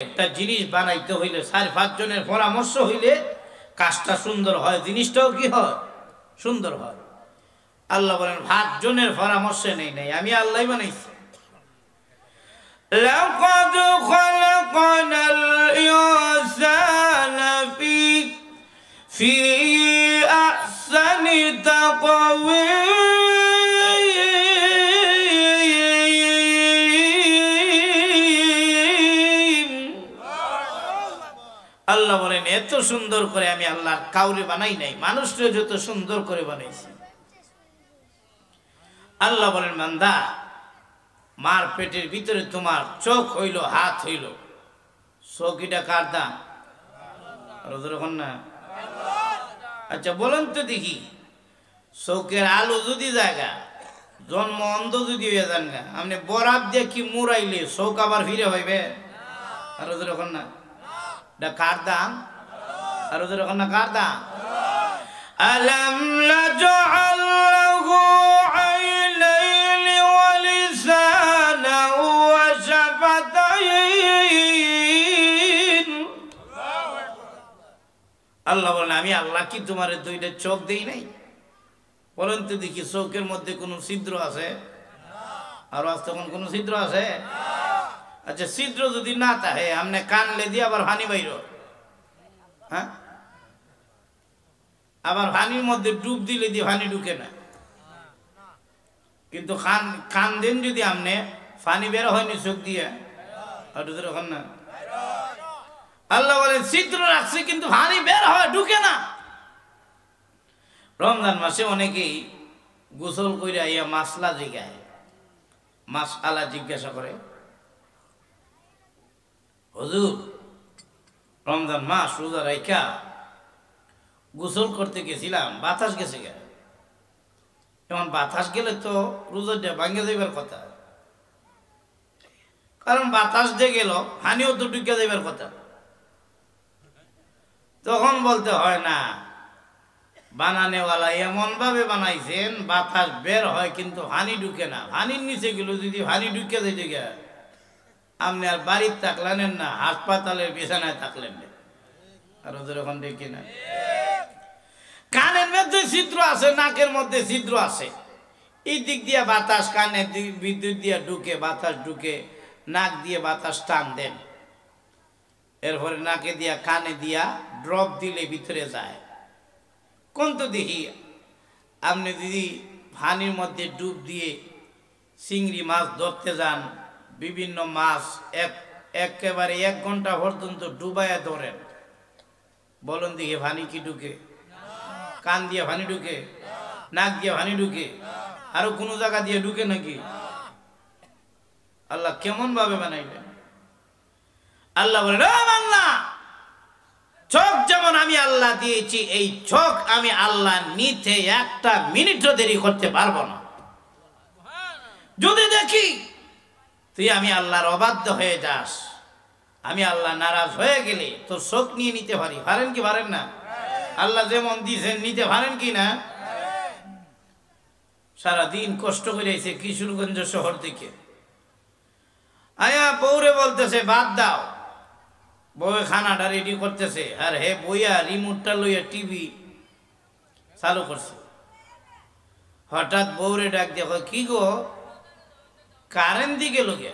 একটা জিনিস বানাইতে হইলে 4-5 জনের পরামর্শ হইলে কাজটা সুন্দর হয়, জিনিসটাও কি হয় সুন্দর হয়। আল্লাহ বলেন 5 জনের পরামর্শ নেই নাই, আমি আল্লাহই বানাইছি। লাকাদ খালাকনাল ইনসানা ফি আহসানি তাকওয়িম। আল্লাহ বলেন এত সুন্দর করে আমি আল্লাহ কাউরে বানাই নাই, মানুষকে যত সুন্দর করে বানাইছি। আল্লাহ বলেন বান্দা, মার পেটের ভিতরে তোমার চোখ হইল, হাত হইল, চোখটা কার দান? না? আচ্ছা বলেন তো দেখি, চোখের আলো যদি জায়গা জন্ম অন্ধ যদি হয়ে যান গা, আপনি বরাব দিয়ে কি মুড়াইলে চোখ আবার ফিরে হইবে? আর ওদের না, এটা কার দান? আর ওদের না কার দান? আলাম নাজআল লাহু আইনাইনি ওয়া লিসানান ওয়া শাফাতাইন। আল্লাহ বলেন আমি আল্লাহ কি তোমার 2টা চোখ দেই নাই? বলেন তো দেখি, চোখের মধ্যে কোনো ছিদ্র আছে? আর আস্তে কোনো ছিদ্র আছে? আচ্ছা ছিদ্র যদি না থাকে, আমনে কানলে দিয়ে আবার পানি বাইর, হ্যাঁ? আবার পানির মধ্যে ডুব দিলে দিয়ে পানি ঢুকে না, কিন্তু কান দেন যদি আমনে পানি বের হয়নি চোখ দিয়ে, না? আল্লাহ বলেন ছিদ্র রাখছে কিন্তু পানি বের হয়, ঢুকে না। রমজান মাসে অনেকেই গোসল কইরা ইয়া মাসলা জিগায়, মাসআলা জিজ্ঞাসা করে, হুজুর রমজান মাস রোজা রাইখা গোসল করতে গেছিলাম, বাতাস গেছে গে। এমন বাতাস গেলে তো রোজাটা ভাঙে যাইবার কথা, কারণ বাতাস দিয়ে গেল হানিও তো ঢুকে যাইবার কথা। তখন বলতে হয় না, বানানেওয়ালা এমন ভাবে বানাইছেন বাতাস বের হয় কিন্তু হানি ঢুকে না। হানির নিচে গেল যদি হানি ঢুকে যাইতে গে, আপনি আর বাড়ির থাকলেন না, হাসপাতালের বিছানায় থাকলেন না। আর ওদের ওখান থেকে না, কানের মধ্যে ছিদ্র আছে, নাকের মধ্যে ছিদ্র আছে, এই দিক দিয়ে বাতাস কানে বিদ্যুৎ দিয়ে ঢুকে, বাতাস ঢুকে, নাক দিয়ে বাতাস টান দেন, এরপরে নাকে দিয়া কানে দিয়া ড্রপ দিলে ভিতরে যায়। কোন তো দেখি আপনি যদি পানির মধ্যে ডুব দিয়ে চিংড়ি মাছ ধরতে যান, বিভিন্ন মাছ একেবারে 1 ঘন্টা পর্যন্ত ডুবাইয়া ধরেন, বলুন দেখি পানি কি ঢুকে? কান দিয়ে পানি ঢুকে, নাক দিয়ে পানি ঢুকে, আরো কোনো জায়গা দিয়ে ঢুকে নাকি? আল্লাহ কেমন ভাবে বানাইলেন? আল্লাহ বলেন না, চোখ যেমন আমি আল্লাহ দিয়েছি, এই চোখ আমি আল্লাহ নিতে 1টা মিনিটও দেরি করতে পারবো না। যদি দেখি তুই আমি আল্লাহর অবাধ্য হয়ে যাস, আমি আল্লাহ নারাজ হয়ে গেলে তোর চোখ নিয়ে নিতে পারি। পারেন কি পারেন না? আল্লাহ যেমন দিয়েছেন নিতে পারেন কি না? সারাদিন কষ্ট করে এসে কিশোরগঞ্জ শহর থেকে আয়া বউরে বলতেছে ভাত দাও, বউয়ে খানাটা রেডি করতেছে, আর হে বইয়া রিমোটটা লইয়া টিভি চালু করছে। হঠাৎ বউরে ডাক দেখো, কি গো কারেন্ট দিয়ে গেল গে?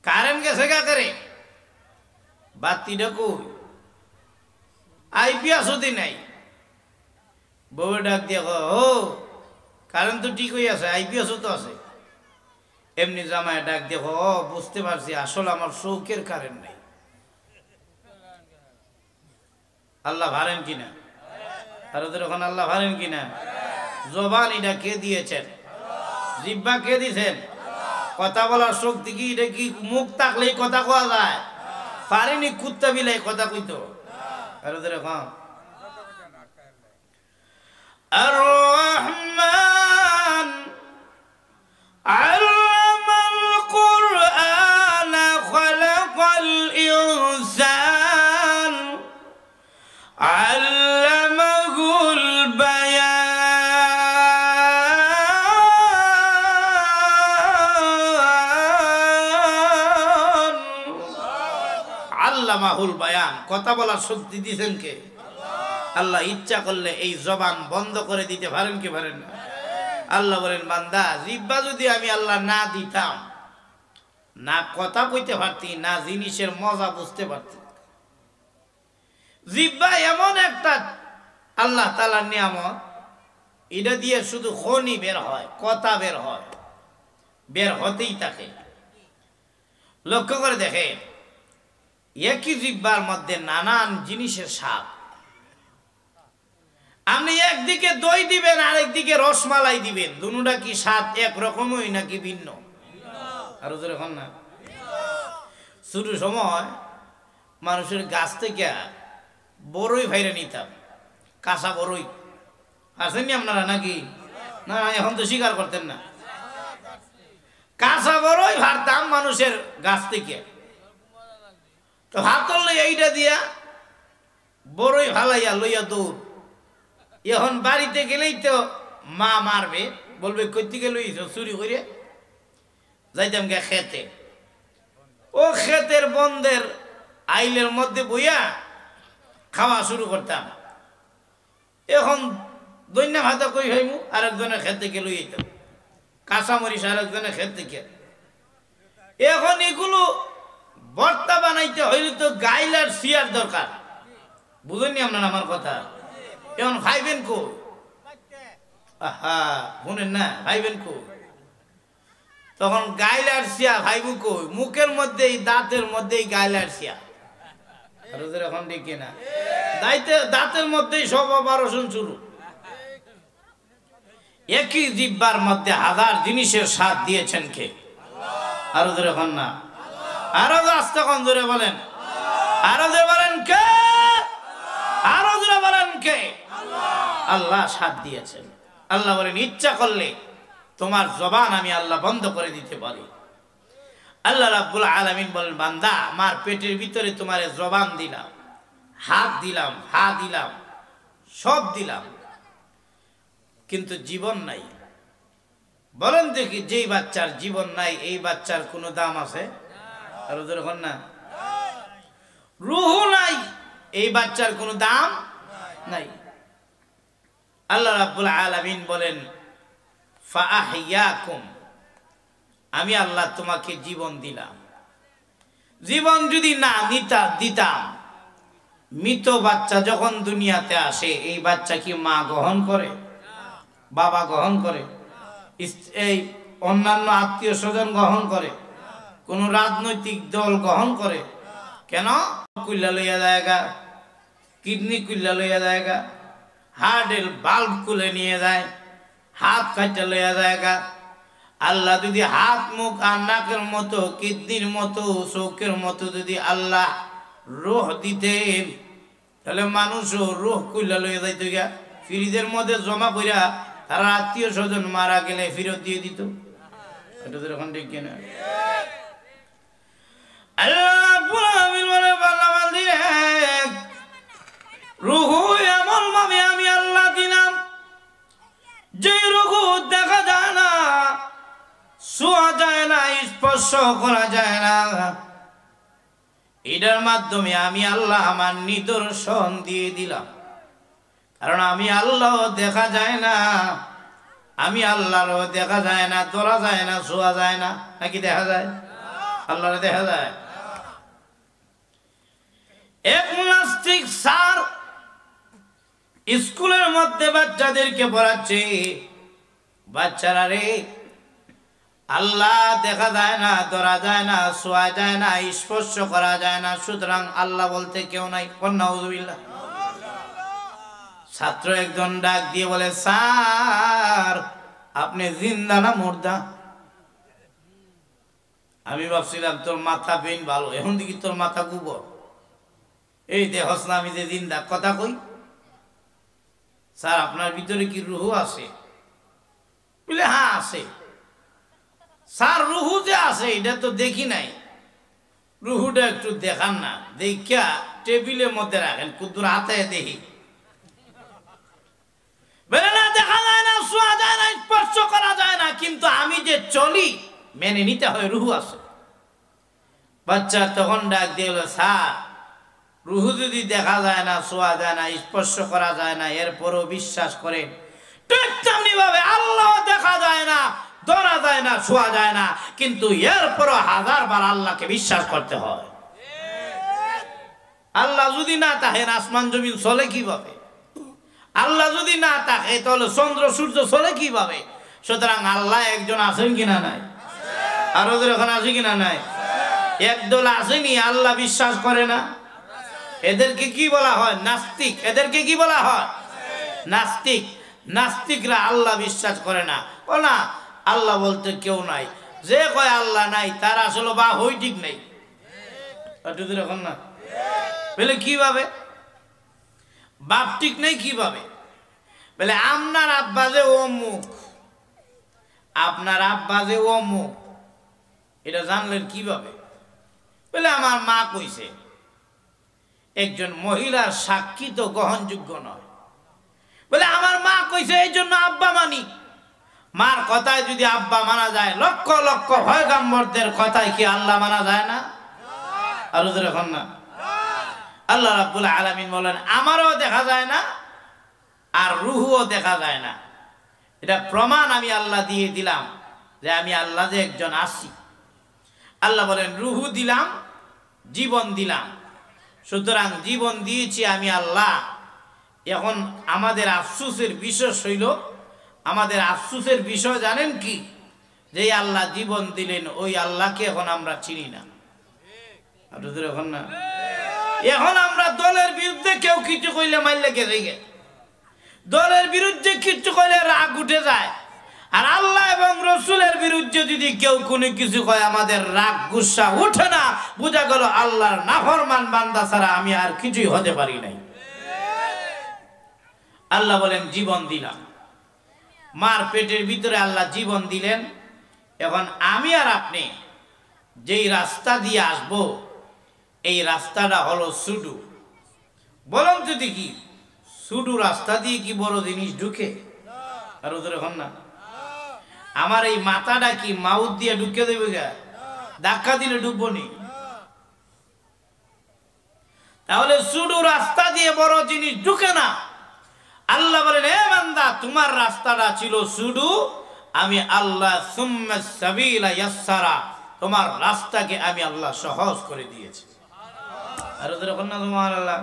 কারেন্ট গেছে গা করে, বাতিটা কই? আইপিএস দি নাই। বউরে ডাক দেখো, ও কারেন্ট তো ঠিক হয়ে আছে, আইপিএসও তো আছে। এমনি জামায় ডাক দেখো, ও বুঝতে পারছি আসলে আমার শৌকের কারেন্ট নেই। আল্লাহ ভারেন কিনা? আর ওদের ওখানে আল্লাহ ভারেন কিনা? জবান এটা কে দিয়েছেন? জিহ্বা কে দিয়েছেন? কথা বলার শক্তি কি? এটা কি মুখ থাকলেই কথা কোয়া যায়? পারেনি কুত্তা বিলাই কথা কইতো। আর ওদের এখন আর রহমান আল্লামাল কুরআন খালাকাল ইনসান আল্লামাহুল বায়ান। আল্লামাহুল বায়ান, কথা বলার শক্তি দিয়েছেন কে? আল্লাহ ইচ্ছা করলে এই জবান বন্ধ করে দিতে পারেন কি পারেন না? আল্লাহ বলেন বান্দা, জিহ্বা যদি আমি আল্লাহ না দিতাম, না কথা কইতে পারতি, না জিনিসের মজা বুঝতে পারতি। জিহ্বা এমন একটা আল্লাহ তাআলার নিয়ামত, এটা দিয়ে শুধু খনি বের হয়, কথা বের হয়, বের হতেই থাকে। লক্ষ্য করে দেখে, একই জিহ্বার মধ্যে নানান জিনিসের স্বাদ। আপনি একদিকে দই দিবেন, আরেকদিকে রসমালাই দিবেন, দুটোটা কি স্বাদ একরকমই নাকি ভিন্ন? আরো যখন না শুরু সময় মানুষের গাছ থেকে বড়ই ভাইরে নিতাম, কাঁচা বড়ই আসেননি আপনারা নাকি? না এখন তো স্বীকার করতেন না। কাঁচা বড়ই ভারতাম মানুষের গাছ থেকে, তো হাত ধরলে এইটা দিয়া বড়ই ভালাইয়া লইয়া দৌড়। এখন বাড়িতে গেলেই তো মা মারবে, বলবে কই থেকে লইছ, চুরি করে। যাইতাম গে খেতে, ও ক্ষেতের বন্ধের আইলের মধ্যে বইয়া খাওয়া শুরু করতাম। এখন দৈন্য ভাতা কই ভাইমু, আরেকজনের ক্ষেত থেকে লই যেতাম, কাঁচামরিচ আরেকজনের ক্ষেত থেকে। এখন এগুলো ভর্তা বানাইতে হইলে তো গাইলার সিয়ার দরকার, বুঝেননি আপনার আমার কথা? এখন ভাইবেন কো, আহা শুনেন না, ভাইবেন কো? তখন গাইলার সিয়া ভাইবু কই, মুখের মধ্যে দাঁতের মধ্যেই গাইলার সিয়া। এখন দেখি না, দাঁতের মধ্যেই সব অপারেশন শুরু। একই জিহ্বার মধ্যে হাজার জিনিসের স্বাদ দিয়েছেন কে? আরো ধরে এখন না, আরো আস্তে কম ধরে বলেন, আরো ধরে বলেন কে? আরো ধরে বলেন কে? আল্লাহ স্বাদ দিয়েছেন। আল্লাহ বলেন ইচ্ছা করলে তোমার জবান আমি আল্লাহ বন্ধ করে দিতে পারি। আল্লাহ রাব্বুল আলামিন বলেন বান্দা, আমার পেটের ভিতরে তোমার জবান দিলাম, হাত দিলাম, পা দিলাম, সব দিলাম, কিন্তু জীবন নাই। বলেন দেখি, যেই বাচ্চার জীবন নাই এই বাচ্চার কোনো দাম আছে? আর ওদের এখন না, রূহ নাই, এই বাচ্চার কোনো দাম নাই। আল্লাহ রাব্বুল আলামিন বলেন ফাআহইয়াকুম, আমি আল্লাহ তোমাকে জীবন দিলাম। জীবন যদি না দিতাম, মৃত বাচ্চা যখন দুনিয়াতে আসে, এই বাচ্চা কি মা গ্রহণ করে, বাবা গ্রহণ করে, এই অন্যান্য আত্মীয় স্বজন গ্রহণ করে, কোন রাজনৈতিক দল গ্রহণ করে? কেন? কুল্লা লইয়া জায়গা, কিডনি কুল্লা লইয়া জায়গা, হার্টের বাল্ব খুলে নিয়ে যায়, হাত কাটা লইয়া জায়গা। আল্লাহ যদি হাত, মুখ আর নাকের মতো, কিডনির মতো, চোখের মতো যদি আল্লাহ রূহ দিতেন, তাহলে মানুষও রূহ কুল্লা লইয়া যাইত গিয়া, ফ্রিজের মধ্যে জমা কইরা তারা আত্মীয় স্বজন মারা গেলে ফেরত দিয়ে দিত। এটা তো এখন ঠিক কিনা? রূহ এমন ভাবে আমি আল্লাহ দিলাম, যে রূহ দেখা যায় না, ছোঁয়া যায় না, স্পর্শ করা যায় না। এটার মাধ্যমে আমি আল্লাহ আমার নিদর্শন দিয়ে দিলাম। কারণ আমি আল্লাহ দেখা যায় না, আমি আল্লাহরও দেখা যায় না, ধরা যায় না, ছোঁয়া যায় না। নাকি দেখা যায়? আল্লাহরে দেখা যায়। এক নাস্তিক স্যার স্কুলের মধ্যে বাচ্চাদেরকে পড়াচ্ছে, বাচ্চারা রে, আল্লাহ দেখা যায় না, ধরা যায় না, ছোঁয়া যায় না, স্পর্শ করা যায় না, সুতরাং আল্লাহ বলতে কেউ নাই। নাউযুবিল্লাহ। ছাত্র একজন ডাক দিয়ে বলে, স্যার আপনি জিন্দা না মুর্দা? আমি ভাবছিলাম তোর মাথা বেন ভালো, এখন দেখি তোর মাথা গোবর। এই দেখস না আমি যে জিন্দা, কথা কই। স্যার আপনার ভিতরে কি রূহ আছে? বলে হ্যাঁ আছে। স্যার রূহ যে আছে এটা তো দেখি নাই, রূহটা একটু দেখান না। দেখিয়া টেবিলের মধ্যে রাখেন, কুদ্দুর হাতে দেখি। বলে না, দেখা যায় না, ছোঁয়া যায় না, স্পর্শ করা যায় না, কিন্তু আমি যে চলি মেনে নিতে হয়, রূহ আছে। বাচ্চা তখন ডাক দিয়ে, স্যার রুহু যদি দেখা যায় না, ছোঁয়া যায় না, স্পর্শ করা যায় না, এরপরও বিশ্বাস করেন, ঠিক তেমনি ভাবে আল্লাহ দেখা যায় না, ধরা যায় না, ছোঁয়া যায় না, কিন্তু এরপরও 1000 বার আল্লাহকে বিশ্বাস করতে হয়। আল্লাহ যদি না থাকেন আসমান জমিন চলে কিভাবে? আল্লাহ যদি না থাকে তাহলে চন্দ্র সূর্য চলে কিভাবে? সুতরাং আল্লাহ একজন আছেন কিনা নাই? আর ওদের ওখানে আছে কিনা নাই? একদল আসেনি, আল্লাহ বিশ্বাস করে না। এদেরকে কি বলা হয়? নাস্তিক। এদেরকে কি বলা হয়? নাস্তিক। নাস্তিকরা আল্লাহ বিশ্বাস করে না। ও না, আল্লাহ বলতে কেউ নাই। যে কয় আল্লাহ নাই তার আসলে বা হই ঠিক নেই। এখন না বলে কিভাবে বাপ ঠিক নেই কিভাবে? বলে আপনার আব্বা যে অমুক, আপনার আব্বা যে অমুক, এটা জানলেন কিভাবে? বলে আমার মা কইছে। একজন মহিলার সাক্ষী তো গ্রহণযোগ্য নয়। বলে আমার মা কইছে এই জন্য আব্বা মানি। মার কথায় যদি আব্বা মানা যায়, লক্ষ লক্ষ পয়গম্বরদের কথায় কি আল্লাহ মানা যায় না? আর ওদের এখন না। আল্লাহ রাব্বুল আলামিন বলেন আমারও দেখা যায় না আর রুহুও দেখা যায় না। এটা প্রমাণ আমি আল্লাহ দিয়ে দিলাম যে আমি আল্লাহ যে একজন আছি। আল্লাহ বলেন রুহু দিলাম, জীবন দিলাম, সুতরাং জীবন দিয়েছি আমি আল্লাহ। এখন আমাদের আফসোসের বিষয় হইল, আমাদের আফসোসের বিষয় জানেন কি? যে আল্লাহ জীবন দিলেন ওই আল্লাহকে এখন আমরা চিনি না। আপনাদের এখন না, এখন আমরা দলের বিরুদ্ধে কেউ কিছু কইলে মাইলে গেছে, দলের বিরুদ্ধে কিছু কইলে রাগ উঠে যায়। আর আল্লাহ এবং রসুলের বিরুদ্ধে যদি কেউ কোনো কিছু কয় আমাদের রাগ গুসা উঠে না। বোঝা গেল আল্লাহর নাফরমান বান্দা ছাড়া আমি আর কিছুই হতে পারি নাই। আল্লাহ বলেন জীবন দিলাম, মার পেটের ভিতরে আল্লাহ জীবন দিলেন। এখন আমি আর আপনি যেই রাস্তা দিয়ে আসব, এই রাস্তাটা হলো সুডু। বলুন যদি কি সুডু রাস্তা দিয়ে কি বড় জিনিস ঢুকে? আর ওদের এখন না, আমার এই মাথাটা কি মাউথ দিয়ে ঢুকে দেবে গা? ধাক্কা দিলে ঢুকবো নি? তাহলে সুডু রাস্তা দিয়ে বড় জিনিস ঢুকে না। আল্লাহ বলেন এ বান্দা তোমার রাস্তাটা ছিল সুডু, আমি আল্লাহ সুম্মা সাবিলা ইয়াসসারা, তোমার রাস্তাকে আমি আল্লাহ সহজ করে দিয়েছি। আর ওদের এখন না সুবহানাল্লাহ।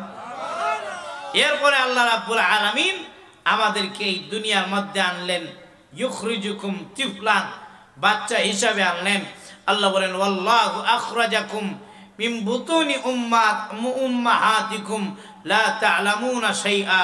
এরপরে আল্লাহ রাব্বুল আলামিন আমাদেরকে এই দুনিয়ার মধ্যে আনলেন, ইউখরিজুকুম তিফলান, বাচ্চা হিসাবে আনলেন। আল্লাহ বলেন ওয়াল্লাহু আখরাজাকুম মিন বুতুনি উম্মাহাতিকুম লা তা'লামুনা শাইআ।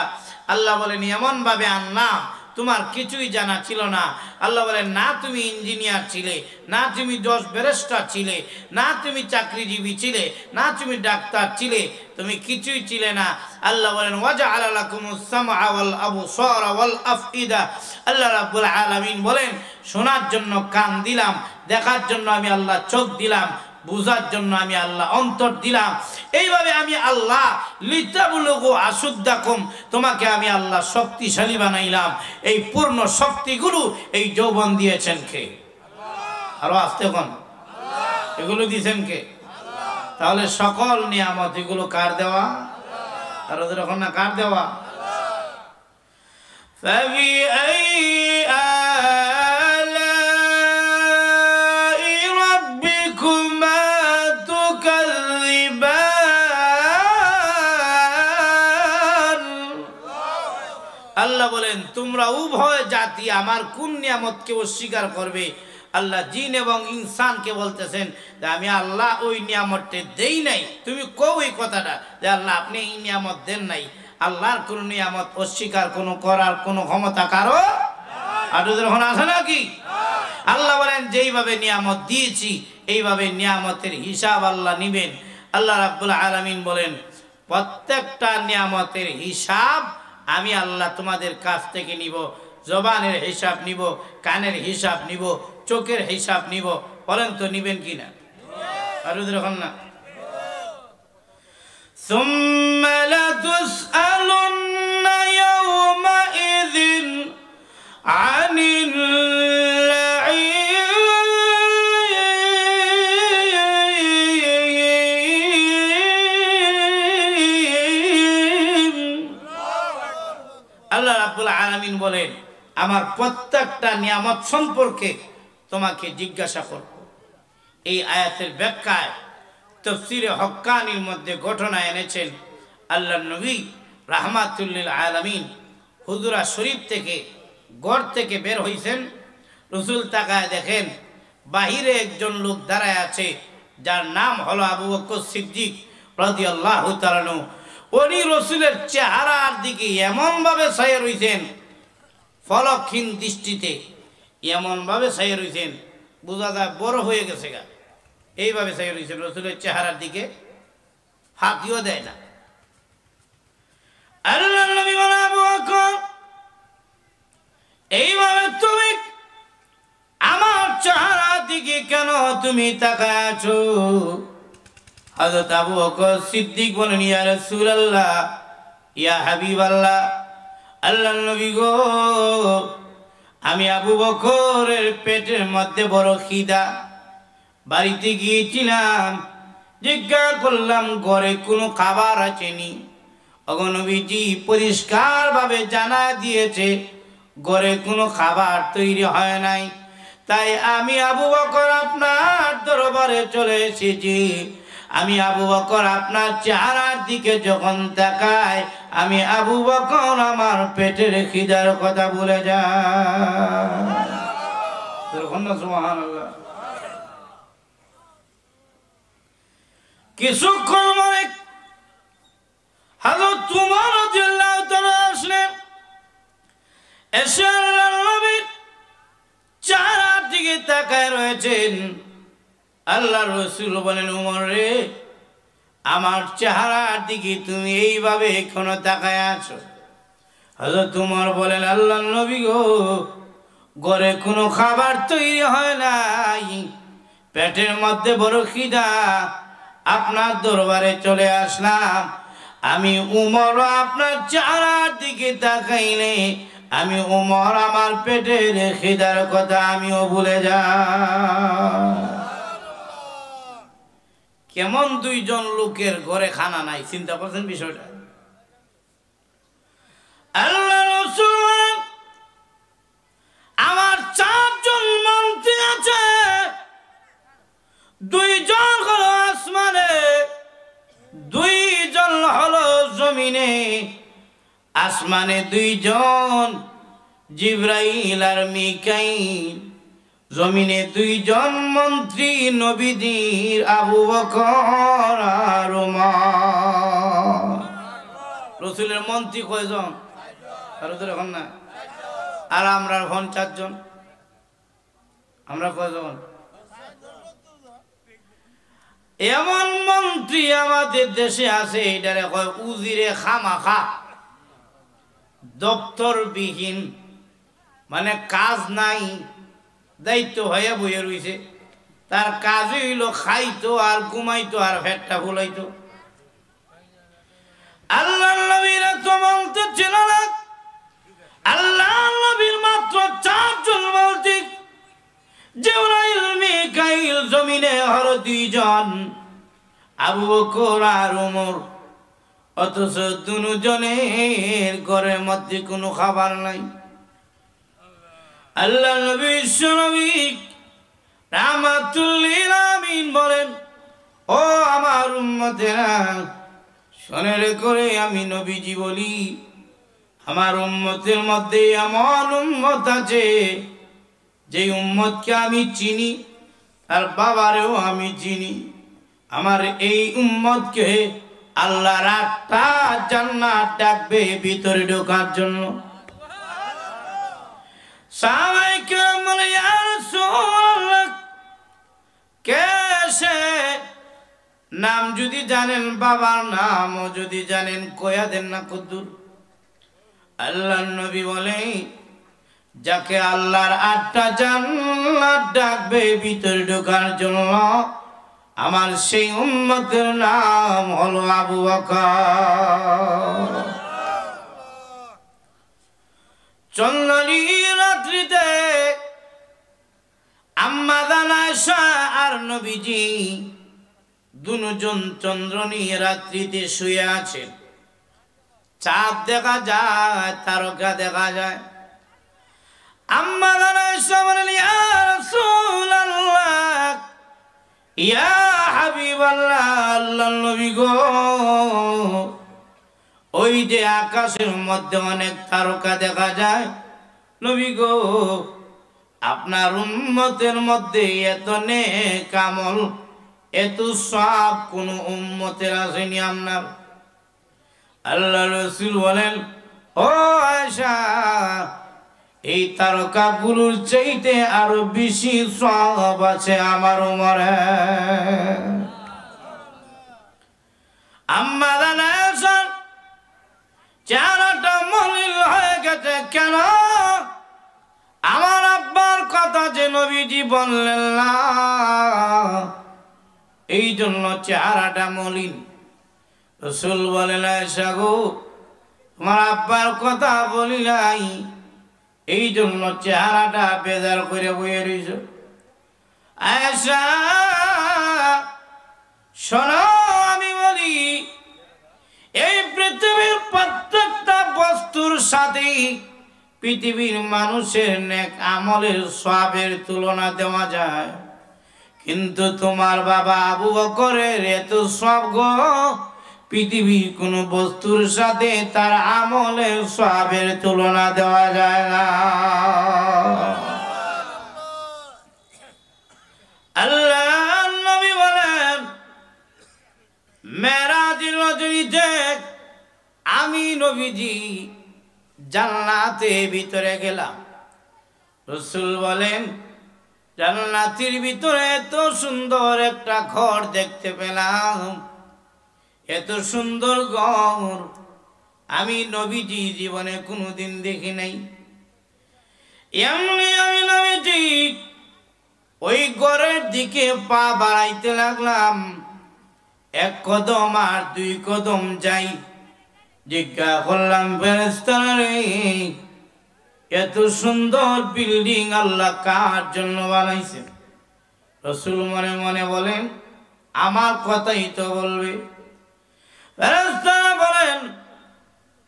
আল্লাহ বলেন এমন ভাবে আনলাম তোমার কিছুই জানা ছিল না। আল্লাহ বলেন না তুমি ইঞ্জিনিয়ার ছিলে, না তুমি জজ ব্যারিস্টার ছিলে, না তুমি চাকরিজীবী ছিলে, না তুমি ডাক্তার ছিলে, তুমি কিছুই ছিলে না। আল্লাহ বলেন ওয়াজআলা লাকুমুস সামআ ওয়াল আবসারা ওয়াল আফইদা। আল্লাহ রাব্বুল আলামিন বলেন শোনার জন্য কান দিলাম, দেখার জন্য আমি আল্লাহ চোখ দিলাম, বুঝার জন্য আমি আল্লাহ অন্তর দিলাম। এইভাবে আমি আল্লাহ লিতাবলুগু আশুদ্দাকুম, তোমাকে আমি আল্লাহ শক্তিশালী বানাইলাম। এই পূর্ণ শক্তিগুলো এই যৌবন দিয়েছেন কে? আরো আসতে কোন এগুলো দিয়েছেন কে? তাহলে সকল নিয়ামত এগুলো কার দেওয়া? আর ওদের এখন না কার দেওয়া? আল্লাহ বলেন তোমরা উভয় জাতি আমার কোন নিয়ামতকে অস্বীকার করবে? আল্লাহ জিন এবং ইনসানকে বলতেছেন যে আমি আল্লাহ ওই নিয়ামতটা দেই নাই। তুমি কও এই কথাটা যে আল্লাহ আপনি এই নিয়ামত দেন নাই। আল্লাহর কোন নিয়ামত অস্বীকার কোনো করার কোনো ক্ষমতা কারো আপনাদের ওখানে আছে নাকি? আল্লাহ বলেন যেইভাবে নিয়ামত দিয়েছি এইভাবে নিয়ামতের হিসাব আল্লাহ নিবেন। আল্লাহ রাব্বুল আলামিন বলেন প্রত্যেকটা নিয়ামতের হিসাব আমি আল্লাহ তোমাদের কাছ থেকে নিব। জবানের হিসাব নিব, কানের হিসাব নিব, চোখের হিসাব নিব। বলেন তো নিবেন কিনা? আর ওদের না সুম্মা লাতুসআলুন্না ইয়াওমাইযিন আনিল আলামিন বলেন, আমার প্রত্যেকটা নিয়ামত সম্পর্কে তোমাকে জিজ্ঞাসা করব। এই আয়াতের ব্যাখ্যায় তাফসীরে হক্কানির মধ্যে ঘটনা এনেছেন আল্লাহর নবী রাহমাতুল লিল আলামিন হুজরা শরীফ থেকে ঘর থেকে বের হইছেন। রাসূল তাকায় দেখেন বাহিরে একজন লোক দাঁড়ায় আছে, যার নাম হলো আবু বকর সিদ্দিক রাদিয়াল্লাহু তাআলা আনহু। উনি রাসূলের চেহারার দিকে এমনভাবে চাইয়া রইছেন, ফলকহীন দৃষ্টিতে এমনভাবে চাইয়া রইছেন, বোঝা যায় বড় হয়ে গেছে গা। এইভাবে চাইয়া রইছেন রাসূলের চেহারার দিকে, ফাঁকিও দেয় না। আল্লাহর নবী বলে, আবু বকর, এইভাবে তুমি আমার চেহারার দিকে কেন তুমি তাকায় আছো? হযরত আবু বকর সিদ্দিক বলেন, ইয়া রাসূলুল্লাহ, ইয়া হাবিবাল্লাহ, আল্লাহর নবী গো, আমি আবু বকরের পেটের মধ্যে বড় খিদা। বাড়িতে গিয়েছিলাম, জিজ্ঞাসা করলাম ঘরে কোনো খাবার আছেনি। ওগো নবীজি পরিষ্কার ভাবে জানা দিয়েছে ঘরে কোনো খাবার তৈরি হয় নাই। তাই আমি আবু বকর আপনার দরবারে চলে এসেছি। আমি আবু বকর আপনার চেহারার দিকে যখন তাকাই, আমি আবু বকর আমার পেটের খিদার কথা ভুলে যাই। সুবহানাল্লাহ। কিছুক্ষণ পরে হযরত উমর রাদিয়াল্লাহু তাআলা আসলেন, এসে আল্লাহর নবীর চেহারার দিকে তাকায় রয়েছেন। আল্লাহর রাসূল বলেন, উমর রে, আমার চেহারার দিকে তুমি এইভাবে এখনো তাকায় আছো? হযরত উমর বলেন, আল্লাহর নবী গো, ঘরে কোনো খাবার তৈরি হয় নাই, পেটের মধ্যে বড় খিদা, আপনার দরবারে চলে আসলাম। আমি উমর আপনার চেহারার দিকে তাকাইলে আমি উমর আমার পেটের খিদার কথা আমিও ভুলে যাই। কেমন দুইজন লোকের ঘরে খানা নাই, চিন্তা করছেন বিষয়টা? আল্লাহ রাসূল, আমার 4 জন মন্ত্রী আছে, 2 জন হলো আসমানে, 2 জন হলো জমিনে। আসমানে 2 জন জিবরাইল আর মিকাইল, জমিনে 2 জন মন্ত্রী নবীজির আবু বকর আর উমর। রাসূলের মন্ত্রী কয়জন? আর ওদের এখন না, আর আমরা এখন 4 জন। আমরা কয়জন? এমন মন্ত্রী আমাদের দেশে আছে, এটারে কয় উজিরে খামাখা, দপ্তরবিহীন, মানে কাজ নাই, দায়িত্ব হয়ে বইয়ে রইছে। তার কাজই হইল খাইতো আর ঘুমাইতো আর পেটটা ফুলাইতো। আল্লাহর নবীর তো মন্ত্রী ছিল না, আল্লাহর নবীর মাত্র 4 জন মন্ত্রী, জিবরাইল মিকাইল, জমিনে হলো 2 জন আবু বকর আর উমর। অথচ 2 জনের ঘরের মধ্যে কোনো খাবার নাই। আল্লাহ নবী বিশ্বনবী রাহমাতুল লিল আলামিন বলেন, ও আমার উম্মতেরা, শুনে রেখে আমি নবীজি বলি, আমার উম্মতের মধ্যে এমন উম্মত আছে যে উম্মতকে আমি চিনি, তার বাবারেও আমি চিনি। আমার এই উম্মতকে আল্লাহর 8টা জান্নাত ডাকবে ভিতরে ঢোকার জন্য। সাহাবায়ে কেরাম বলে, ইয়া রাসূলুল্লাহ, কে সে? নাম যদি জানেন, বাবার নামও যদি জানেন, কয়া দেন না কদ্দুর। আল্লাহর নবী বলে, যাকে আল্লাহর 8টা জান্নাত ডাকবে ভিতরে ঢোকার জন্য, আমার সেই উম্মতের নাম হলো আবু বকর। চন্দ্রনী রাত্রিতে আম্মা জান আয়েশা আর নবীজি 2 জন চন্দ্রনী রাত্রিতে শুয়ে আছেন। চাঁদ দেখা যায়, তারকা দেখা যায়। আম্মা আয়েশা বলেন, ইয়া রাসূলুল্লাহ, ইয়া হাবিবাল্লাহ, আল্লাহর নবী গো, ওই যে আকাশের মধ্যে অনেক তারকা দেখা যায়, নবী গো আপনার উম্মতের মধ্যে এত নেক আমল, এত সওয়াব কোন উম্মতের আসেনি আপনার। আল্লাহ রাসূল বলেন, ও আয়েশা, এই তারকাগুলোর চাইতে আরো বেশি সওয়াব আছে আমার উমরে। আম্মা আয়েশা চেহারাটা মলিন হয়ে গেছে কেন? আমার আব্বার কথা যে নবীজি বললেন না, এই জন্য চেহারাটা মলিন। রাসূল বলেন, আয়েশা গো, তোমার আব্বার কথা বলি নাই, এই জন্য চেহারাটা বেজার করে বইয়ে রইছ। আয়েশা শোনো, আমি বলি, এই পৃথিবীর প্রত্যেকটা বস্তুর সাথে পৃথিবীর মানুষের নেক আমলের সওয়াবের তুলনা দেওয়া যায়, কিন্তু তোমার বাবা আবু বকরের এত সওয়াব গো, পৃথিবীর কোন বস্তুর সাথে তার আমলের সওয়াবের তুলনা দেওয়া যায় না। আল্লাহ নবী বলেন, মেরাজের রজনীতে আমি নবীজি জান্নাতের ভিতরে গেলাম। রাসূল বলেন, জান্নাতের ভিতরে এত সুন্দর একটা ঘর দেখতে পেলাম, এত সুন্দর ঘর আমি নবীজি জীবনে কোনোদিন দেখি নাই। এমনি আমি নবীজি ওই ঘরের দিকে পা বাড়াইতে লাগলাম, এক কদম আর দুই কদম যাই, জিজ্ঞাসা করলাম, ফেরেশতারা রে, এত সুন্দর বিল্ডিং আল্লাহ কার জন্য বানাইছেন? রাসূল মনে মনে বলেন, আমার কথাই তো বলবে। ফেরেশতারা বলেন,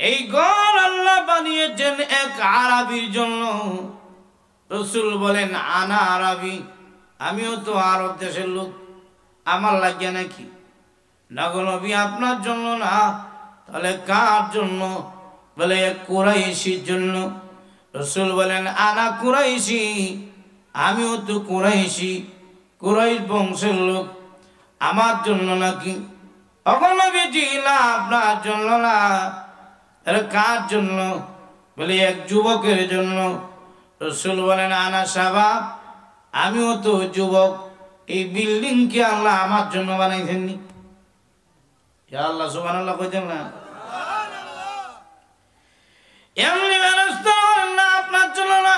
এই ঘর আল্লাহ বানিয়েছেন এক আরবীর জন্য। রাসূল বলেন, আনা আরবী, আমিও তো আরব দেশের লোক, আমার লাগে নাকি? না গো নবী, আপনার জন্য না, তাহলে কার জন্য? বলে কুরাইশির জন্য। রাসূল বলেন, আনা কুরাইশি, আমিও তো কুরাইশি, কুরাইশ বংশের লোক, আমার জন্য নাকি? নবীজি না, আপনার জন্য না। কার জন্য? বলে এক যুবকের জন্য। রাসূল বলেন, আনা শাবাব, আমিও তো যুবক, এই বিল্ডিং কি আল্লাহ আমার জন্য বানাইছেননি? আল্লাহ সুবহানাল্লাহ কইতেন না? এমনি ব্যবস্থা না, আপনার জন্য না।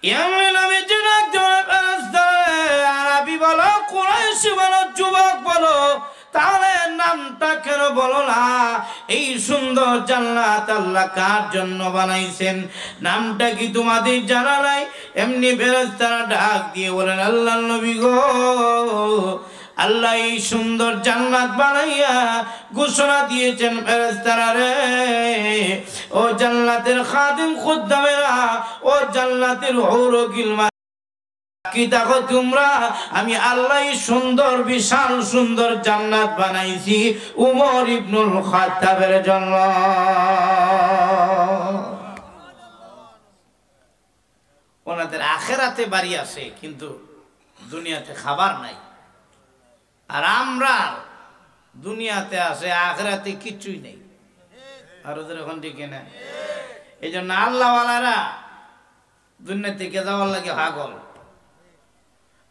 এমনি নবীজি আরবি বলো, কুরাইশি বলো, যুবক বলো, তাহলে নামটা কেন বলো না? এই সুন্দর জান্নাত আল্লাহ কার জন্য বানাইছেন, নামটা কি তোমাদের জানা নাই? এমনি ফেরেশতারা ডাক দিয়ে বলেন, আল্লাহর নবী গো, আল্লাহ এই সুন্দর জান্নাত বানাইয়া ঘোষণা দিয়েছেন, ফেরেশতারা রে, ও জান্নাতের খাদিম খুদ্দামেরা, ও জান্নাতের হৌর গিলমা, কি দেখো তোমরা, আমি আল্লাহ সুন্দর বিশাল সুন্দর জান্নাত বানাইছি উমর ইবনুল খাত্তাবের জন্য। ওনাদের আখিরাতে বাড়ি আছে, কিন্তু দুনিয়াতে খাবার নাই। আর আমরা দুনিয়াতে আছে, আখিরাতে কিছুই নেই। আর ওদের এখন ঠিক না? এই জন্য আল্লাহওয়ালারা দুনিয়া থেকে যাওয়ার লাগে পাগল।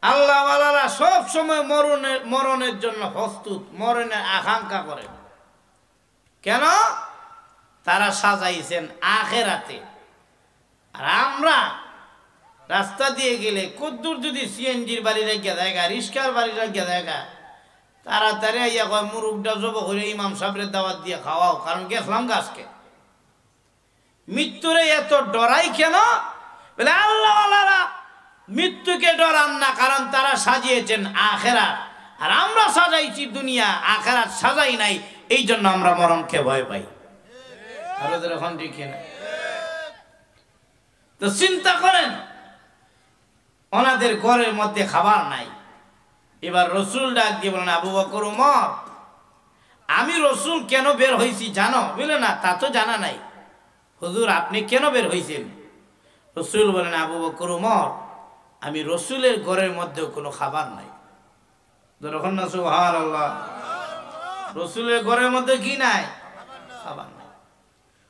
আল্লাহওয়ালারা সব সময় মরণের জন্য প্রস্তুত, মরণের আকাঙ্ক্ষা করে। কেন? তারা সাজাইছেন আখিরাতে। আর আমরা রাস্তা দিয়ে গেলে কদ্দুর যদি সিএনজির বাড়ি রেখে জায়গা, রিস্কার বাড়ি রেখে জায়গা, তাড়াতাড়ি আইয়া কয় মুরুখটা জব করে ইমাম সাহেবের দাওয়াত দিয়ে খাওয়াও, কারণ গেছিলাম গাছকে। মৃত্যুরে এত ডরাই কেন? বলে আল্লাহওয়ালারা মৃত্যুকে ডরান না, কারণ তারা সাজিয়েছেন আখিরাত, আর আমরা সাজাইছি দুনিয়া, আখিরাত সাজাই নাই। এই জন্য আমরা মরণকে ভয় পাই। আরো এখন ঠিক না? তো চিন্তা করেন, ওনাদের ঘরের মধ্যে খাবার নাই। এবার রসুল ডাক দিয়ে বলেন, আবু বকর ওমর, আমি রসুল কেন বের হয়েছি জানো? বলে না, তা তো জানা নাই। হুজুর আপনি কেন বের হয়েছেন? রসুল বলেন, আবু বকর ওমর, আমি রসুলের ঘরের মধ্যেও কোনো খাবার নাই। যখন না সুবহানাল্লাহ, রসুলের ঘরের মধ্যে কি নাই? খাবার নাই।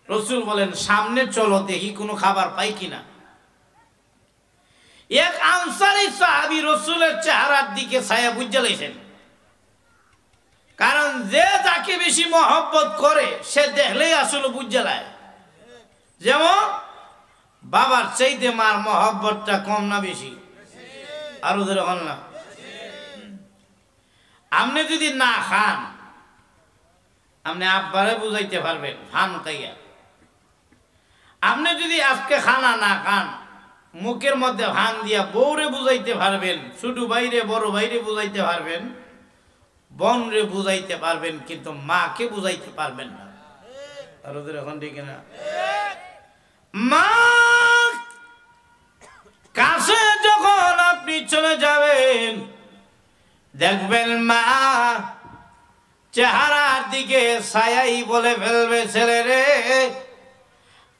রসুল বলেন, সামনে চলো দেখি কোনো খাবার পাই কিনা। এক আনসারী সাহাবী রসুলের চেহারার দিকে ছায়া বুঝে লাইছেন। কারণ যে যাকে বেশি মহব্বত করে সে দেখলেই আসলে বুঝে লায়। যেমন বাবার চাইতে মার মহব্বতটা কম না বেশি? আরো ধরে হল না? আপনি যদি না খান, আপনি আব্বারে বুঝাইতে পারবেন ফান খাইয়া। আপনি যদি আজকে খানা না খান, মুখের মধ্যে ভান দিয়া বউরে বুঝাইতে পারবেন, ছোট ভাইরে বড় ভাইরে বুঝাইতে পারবেন, বোন রে বুঝাইতে পারবেন, কিন্তু মাকে বুঝাইতে পারবেন না। আর ওদের এখন ঠিক না? মা কাছে যখন আপনি চলে যাবেন, দেখবেন মা চেহারার দিকে ছায়াই বলে ফেলবে, ছেলে রে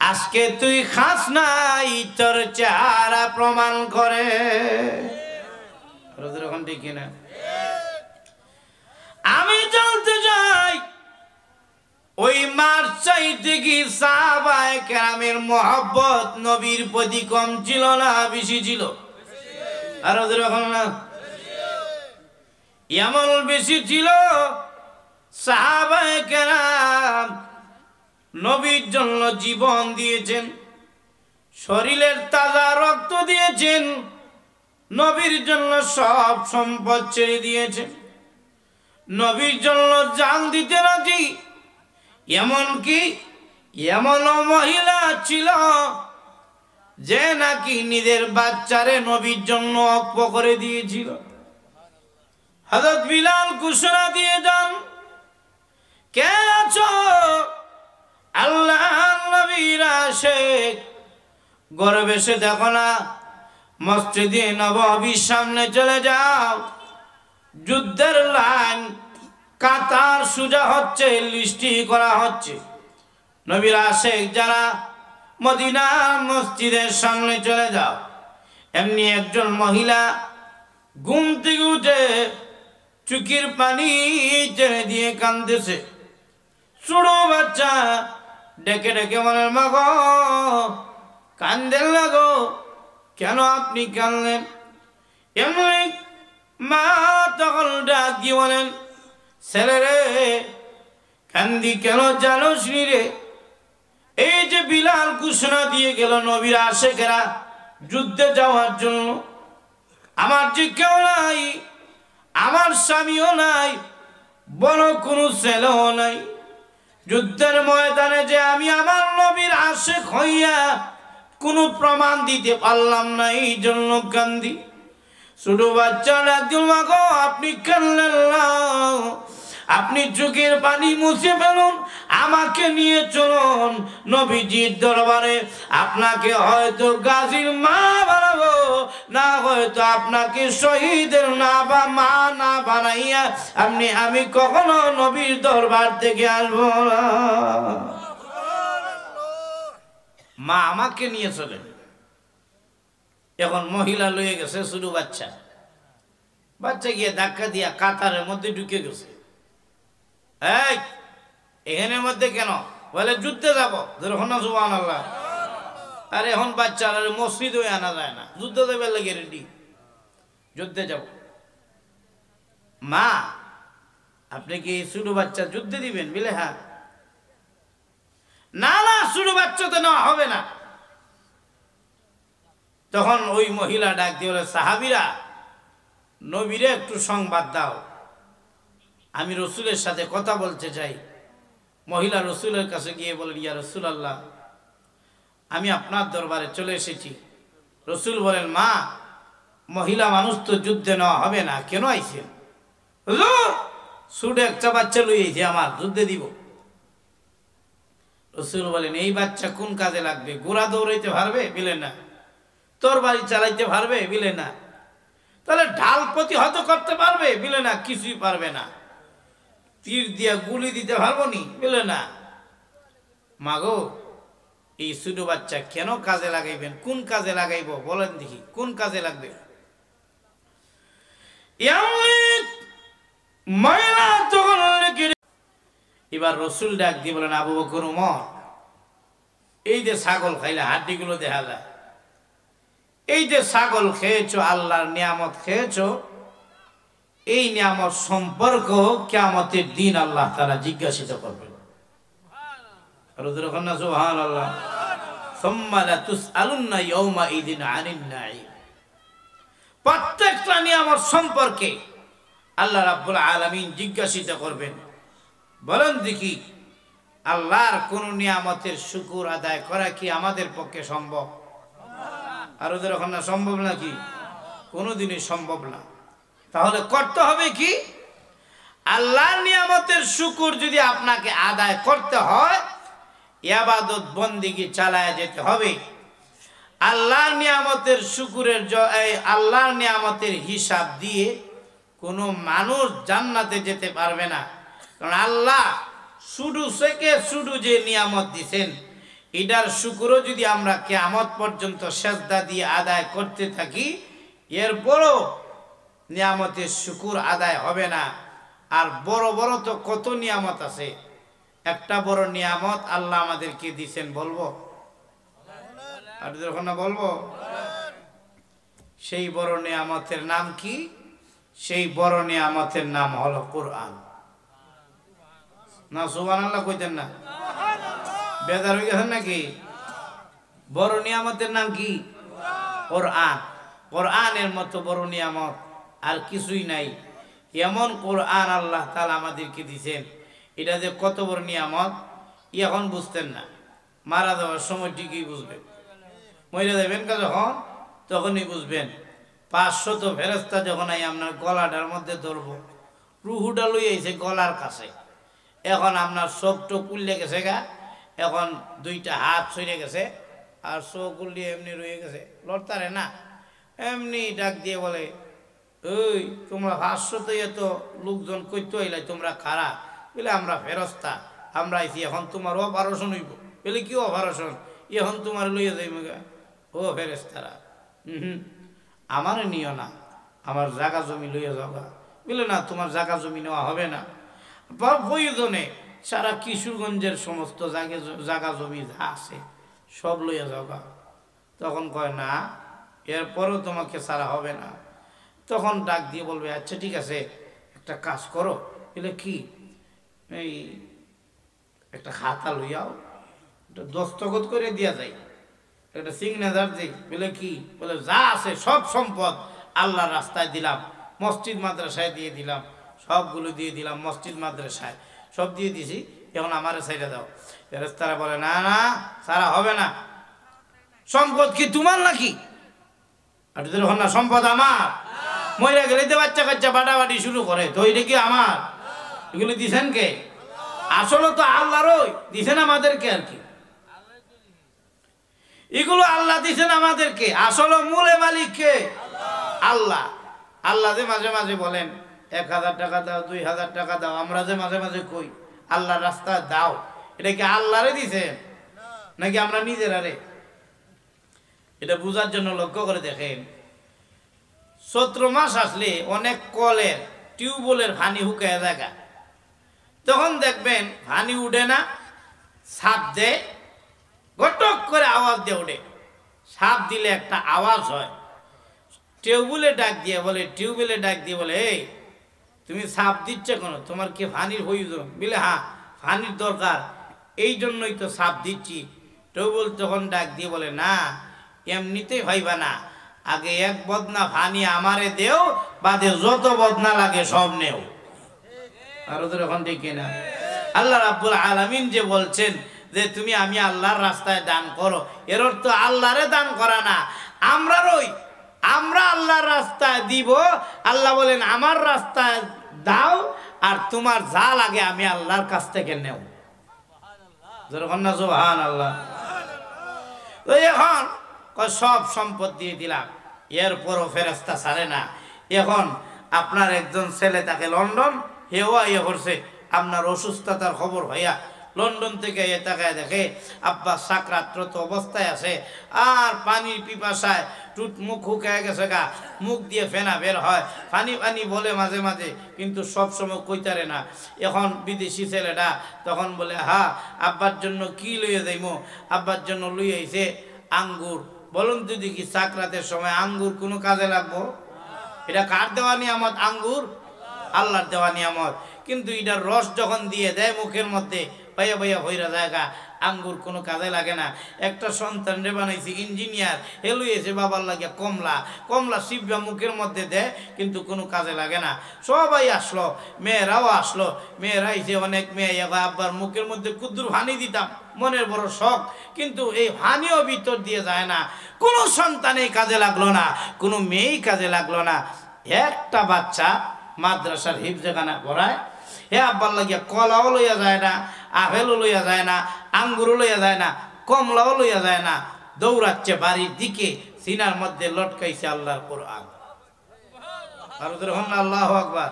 আজকে তুই খাস নাই, তোর চেহারা প্রমাণ করে। এখন ঠিক না? আমি জানতে চাই ওই মার চাইতে কি সাহাবায়ে কেরামের মহব্বত নবীর প্রতি কম ছিল না বেশি ছিল? আর ওদের এখন না এমন বেশি ছিল। সাহাবায়ে কেরাম নবীর জন্য জীবন দিয়েছেন, শরীরের তাজা রক্ত দিয়েছেন, নবীর জন্য সব সম্পদ ছেড়ে দিয়েছেন, নবীর জন্য জান দিতে রাজি। এমনকি এমন মহিলা ছিল যে নাকি নিজের বাচ্চারে নবীর জন্য অক্ষ করে দিয়েছিল। হযরত বিলাল ঘোষণা দিয়ে যান, কে আছো? আল্লাহ নবীর আশিক, গর্বে এসে দেখো না, মসজিদে নববীর সামনে চলে যাও। যুদ্ধের লাইন কাতার সোজা হচ্ছে, লিস্টি করা হচ্ছে। নবীর আশিক যারা মদিনা মসজিদের সামনে চলে যাও। এমনি একজন মহিলা ঘুম থেকে উঠে চোখের পানি ছেড়ে দিয়ে কাঁদতেছে। ছোট বাচ্চা ডেকে ডেকে বলেন, মা গো কান্দেন না গো, কেন আপনি কাঁদলেন? এমনি মা তখন ডাক দিয়ে বলেন, ছেলে রে কান্দি কেন জানোস নি রে? এই যে বিলাল ঘোষণা দিয়ে গেল নবীর আশিকেরা যুদ্ধে যাওয়ার জন্য, আমার যে কেউ নাই, আমার স্বামীও নাই, বড় কোনো ছেলেও নাই। যুদ্ধের ময়দানে যে আমি আমার নবীর আশিক হইয়া কোনো প্রমাণ দিতে পারলাম না, এই জন্য কান্দি। ছোট বাচ্চা একজন, মা গো আপনি কাঁদলেন না, আপনি চোখের পানি মুছে ফেলুন, আমাকে নিয়ে চলুন নবীজির দরবারে। আপনাকে হয়তো গাজীর মা বানাবো, না হয়তো আপনাকে শহীদের না বা মা না বানাইয়া আমি কখনো নবীর দরবার থেকে আসবো না। মা আমাকে নিয়ে চলেন। এখন মহিলা লয়ে গেছে ছোট বাচ্চা, বাচ্চা গিয়ে ধাক্কা দিয়া কাতারের মধ্যে ঢুকে গেছে। এই এখানের মধ্যে কেন? বলে যুদ্ধে যাবো। সুবহানাল্লাহ। আর এখন বাচ্চারা মসজিদ হয়ে আনা যায় না, যুদ্ধে যাবে লাগে রেডি, যুদ্ধে যাব। মা আপনি কি ছোট বাচ্চা যুদ্ধে দিবেন? বলে হ্যাঁ। না না, ছোট বাচ্চা তো নেওয়া হবে না। তখন ওই মহিলা ডাক দিয়ে বলে, সাহাবীরা নবীরে একটু সংবাদ দাও, আমি রসুলের সাথে কথা বলতে চাই। মহিলা রসুলের কাছে গিয়ে বলেন, ইয়া রাসূলুল্লাহ, আমি আপনার দরবারে চলে এসেছি। রসুল বলেন, মা মহিলা মানুষ তো যুদ্ধে নেওয়া হবে না, কেন আইছেন? হুজুর ছোট একটা বাচ্চা লইয়েছে আমার যুদ্ধে দিব। রাসূল বলেন এই বাচ্চা কোন কাজে লাগবে? ঘোড়া দৌড়াইতে পারবে? বলে না। তরবারি চালাইতে পারবে? বলে না। তাহলে ঢাল প্রতিহত করতে পারবে? বলে না, কিছুই পারবে না। তীর দিয়া গুলি দিতে পারবো নি? বলে না। মাগো এই ছোট বাচ্চা কেন কাজে লাগাইবেন? কোন কাজে লাগাইব বলেন দেখি, কোন কাজে লাগবে? এবার রসুল ডাক দিয়ে বলেন আবু বকর উমর, এই যে ছাগল খাইলে হাড্ডিগুলো দেখা যায়, এই যে ছাগল খেয়েছো, আল্লাহর নিয়ামত খেয়েছো, এই নিয়ামত সম্পর্ক কিয়ামতের দিন আল্লাহ তাআলা জিজ্ঞাসিত করবেন। সুবহানাল্লাহ। সুম্মা লাতুসআলুন্না ইয়াওমাইযিন আনিন নাঈম। প্রত্যেকটা নিয়ামত সম্পর্কে আল্লাহ রাব্বুল আলামিন জিজ্ঞাসিত করবেন। বলেন দেখি আল্লাহর কোন নিয়ামতের শুকর আদায় করা কি আমাদের পক্ষে সম্ভব? আর ওদের ওখানে সম্ভব নাকি? কোনোদিনই সম্ভব না। তাহলে করতে হবে কি? আল্লাহর নিয়ামতের শুকর যদি আপনাকে আদায় করতে হয়, ইবাদত বন্দেগী চালায় যেতে হবে। আল্লাহর নিয়ামতের শুকরের আল্লাহর নিয়ামতের হিসাব দিয়ে কোনো মানুষ জান্নাতে যেতে পারবে না। কারণ আল্লাহ শুধু থেকে শুধু যে নিয়ামত দিছেন, এটার শুকরও যদি আমরা কিয়ামত পর্যন্ত সেজদা দিয়ে আদায় করতে থাকি, এরপরও নিয়ামতের শুকর আদায় হবে না। আর বড় বড় তো কত নিয়ামত আছে। একটা বড় নিয়ামত আল্লাহ আমাদেরকে দিছেন, বলবো? আর যখন না বলবো, সেই বড় নিয়ামতের নাম কি? সেই বড় নিয়ামতের নাম হলো কোরআন। না সুবহানাল্লাহ কইতেন না? বেজার হয়ে গেছেন নাকি? বড় নিয়ামতের নাম কি? কোরআন। কোরআনের মতো বড় নিয়ামত আর কিছুই নাই। এমন কোরআন আল্লাহ তাআলা আমাদেরকে দিয়েছেন, এটা যে কত বড় নিয়ামত এখন বুঝতেন না। মারা যাওয়ার সময় ঠিকই বুঝবেন। মরে যাবেন যখন, তখনই বুঝবেন। 500 ফেরেশতা যখন আপনার গলাটার মধ্যে ধরবো, রুহুটা লই আইছে গলার কাছে। এখন আপনার চোখটো কুললে গেছে গা, এখন দুইটা হাত সরে গেছে, আর চোখ কুলিয়ে এমনি রয়ে গেছে, লড়তারে না। এমনি ডাক দিয়ে বলে, ওই তোমরা 500 এত লোকজন কইতে হইলাই, তোমরা খারা? বলে আমরা ফেরেশতা, আমরা আইছি, এখন তোমার অপারেশন হইব। বলে কি অপারেশন? এখন তোমার লইয়া যাইব গা। ও ফেরেশতারা, আমার নিও না, আমার জায়গা জমি লইয়া যাও গা। বলে না, তোমার জায়গা জমি নেওয়া হবে না। বা প্রয়োজনে সারা কিশোরগঞ্জের সমস্ত জায়গা জমি যা আছে সব লইয়া যাও গা। তখন কয় না, এরপরও তোমাকে ছাড়া হবে না। তখন ডাক দিয়ে বলবে, আচ্ছা ঠিক আছে, একটা কাজ করো। বলে কি? এই একটা খাতা লইয়াও, একটা দস্তখত করে দিয়া যায়, একটা সিগনেচার দিই। বলে কি? বলে যা আছে সব সম্পদ আল্লাহর রাস্তায় দিলাম, মসজিদ মাদ্রাসায় দিয়ে দিলাম, সবগুলো দিয়ে দিলাম, মসজিদ মাদ্রাসায় সব দিয়ে দিছি, এখন আমারে ছেড়ে দাও। ফেরেশতারা বলে, না না, সারা হবে না। সম্পদ কি তোমার নাকি? আর যখন না সম্পদ আমার, মহিলা গেলে তো বাচ্চা কাচ্চা বাটাবাটি শুরু করে, তো এটা কি আমার? এগুলো দিছেন কে? আসলে তো আল্লাহরই দিছেন আমাদেরকে। আর কি এগুলো আল্লাহ দিছেন আমাদেরকে, আসলে মূলে মালিক কে? আল্লাহ। আল্লাহ যে মাঝে মাঝে বলেন 1000 টাকা দাও, 2000 টাকা দাও, আমরা যে মাঝে মাঝে কই আল্লাহর রাস্তায় দাও, এটা কি আল্লাহরে দিছেন নাকি আমরা নিজেরারে? এটা বোঝার জন্য লক্ষ্য করে দেখেন, চৈত্র মাস আসলে অনেক কলের টিউবওয়েলের পানি শুকায় জায়গা, তখন দেখবেন পানি উঠে না, সাপ দেয়, গটক করে আওয়াজ দিয়ে ওঠে। সাপ দিলে একটা আওয়াজ হয়। টিউবওয়েলে ডাক দিয়ে বলে, এই তুমি সাপ দিচ্ছ কেন? তোমার কি পানির প্রয়োজন? বলে হ্যাঁ, পানির দরকার, এই জন্যই তো সাপ দিচ্ছি। টিউবওয়েল তখন ডাক দিয়ে বলে, না এমনিতেই ভাইবা না, আগে এক বদনা পানি আমারে দেও, বাদে যত বদনা লাগে সব নেও। আর ওদের এখন ঠিক না? আল্লাহ রাব্বুল আলামিন যে বলছেন যে তুমি আমি আল্লাহর রাস্তায় দান করো, এর অর্থ আল্লাহরে দান করা না, আমরা আল্লাহর রাস্তায় দিব। আল্লাহ বলেন আমার রাস্তায় দাও, আর তোমার যা লাগে আমি আল্লাহর কাছ থেকে নেও। যখন না সুবহানাল্লাহ। তো এখন সব সম্পদ দিয়ে দিলাম, এরপরও ফেরেশতা ছাড়ে না। এখন আপনার একজন ছেলে তাকে লন্ডন হেওয়া ইয়ে করছে, আপনার অসুস্থতার খবর হইয়া লন্ডন থেকে এ তাকায় দেখে আব্বা সাকরাত্রত অবস্থায় আছে, আর পানির পিপাসায় মুখ শুকায় গেছে গা, মুখ দিয়ে ফেনা বের হয়, পানি পানি বলে মাঝে মাঝে, কিন্তু সব সময় কইতারে না। এখন বিদেশি ছেলেটা তখন বলে, হা আব্বার জন্য কি লইয়া যাইমো? আব্বার জন্য লই আইছে আঙ্গুর। বলুন তো দেখি, সাকরাতের সময় আঙ্গুর কোনো কাজে লাগবো? এটা কার দেওয়া নিয়ামত? আঙ্গুর আল্লাহর দেওয়া নিয়ামত। কিন্তু এটার রস যখন দিয়ে দেয় মুখের মধ্যে, পাইয়া পাইয়া হইরা জায়গা, আঙ্গুর কোনো কাজে লাগে না। একটা সন্তান রে বানাইছে ইঞ্জিনিয়ার, হেলুয়েছে বাবার লাগে কমলা, কমলা শিববা মুখের মধ্যে দেয়, কিন্তু কোনো কাজে লাগে না। সবাই আসলো, মেয়েরাও আসলো, মেয়েরা এসে অনেক মেয়ে আব্বার মুখের মধ্যে কুদ্দুর হানি দিতাম, মনের বড় শখ, কিন্তু এই হানিও ভিতর দিয়ে যায় না। কোনো সন্তানেই কাজে লাগলো না, কোনো মেয়েই কাজে লাগলো না। একটা বাচ্চা মাদ্রাসার হিফজেখানা পড়ায়, হে আব্বার লাগিয়া কলাও লইয়া যায় না, আপেলও লইয়া যায় না, আঙ্গুরও লইয়া যায় না, কমলাও লইয়া যায় না, দৌড়াচ্ছে বাড়ির দিকে, সিনার মধ্যে লটকাইছে আল্লাহর কোরআন। আর ওদের হন আল্লাহু আকবার।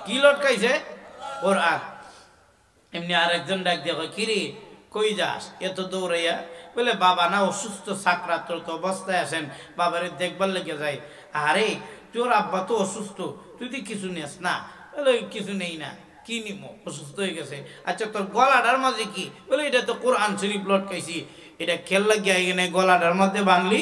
কি লটকাইছে? কোরআন। এমনি আরেকজন ডাক দিয়ে কয়, কিরে কই যাস এত দৌড়াইয়া? বলে বাবা না অসুস্থ, সাকরাত্রত অবস্থায় আছেন, বাবারে দেখবার লেগে যাই। আরে তোর আব্বা তো অসুস্থ, তুই তো কিছু নিস না? বলে কিছু নেই না, কি নিমো, অসুস্থ হয়ে গেছে। আচ্ছা তোর গলাটার মাঝে কি? বলে এটা তো কোরআন শরীফ লটকাইছি। এটা খেল লাগিয়া এখানে গলাটার মধ্যে বাঁধলি,